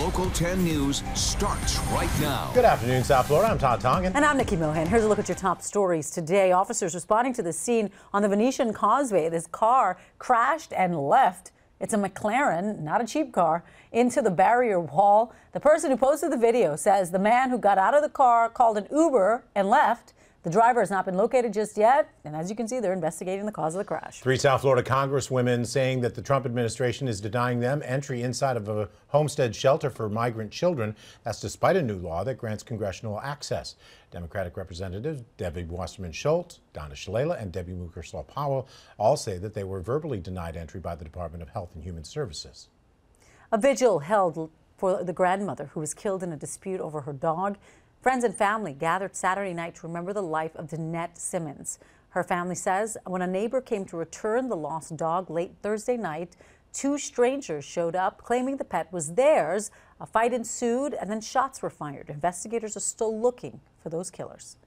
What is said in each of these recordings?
Local 10 News starts right now. Good afternoon, South Florida. I'm Todd Tongan. And I'm Nikki Mohan. Here's a look at your top stories today. Officers responding to the scene on the Venetian Causeway. This car crashed and left. It's a McLaren, not a cheap car, into the barrier wall. The person who posted the video says the man who got out of the car called an Uber and left. The driver has not been located just yet, and as you can see, they're investigating the cause of the crash. 3 South Florida congresswomen saying that the Trump administration is denying them entry inside of a homestead shelter for migrant children. That's despite a new law that grants congressional access. Democratic Representatives Debbie Wasserman Schultz, Donna Shalala, and Debbie Mukerslaw Powell all say that they were verbally denied entry by the Department of Health and Human Services. A vigil held for the grandmother who was killed in a dispute over her dog. Friends and family gathered Saturday night to remember the life of Danette Simmons. Her family says when a neighbor came to return the lost dog late Thursday night, 2 strangers showed up claiming the pet was theirs. A fight ensued and then shots were fired. Investigators are still looking for those killers.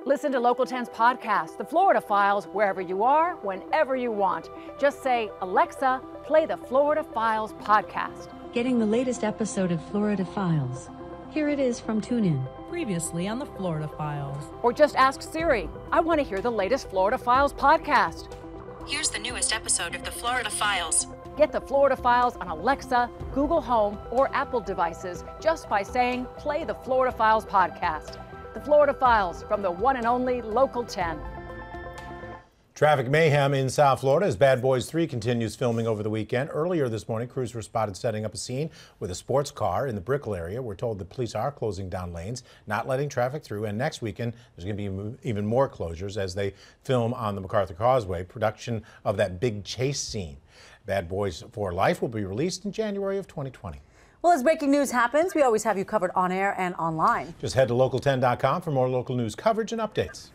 Listen to Local 10's podcast, The Florida Files, wherever you are, whenever you want. Just say, Alexa, play the Florida Files podcast. Getting the latest episode of Florida Files. Here it is from TuneIn. Previously on the Florida Files. Or just ask Siri, I want to hear the latest Florida Files podcast. Here's the newest episode of the Florida Files. Get the Florida Files on Alexa, Google Home, or Apple devices just by saying, play the Florida Files podcast. The Florida Files from the one and only Local 10. Traffic mayhem in South Florida as Bad Boys 3 continues filming over the weekend. Earlier this morning, crews were spotted setting up a scene with a sports car in the Brickell area. We're told the police are closing down lanes, not letting traffic through. And next weekend, there's going to be even more closures as they film on the MacArthur Causeway, production of that big chase scene. Bad Boys for Life will be released in January of 2020. Well, as breaking news happens, we always have you covered on air and online. Just head to local10.com for more local news coverage and updates.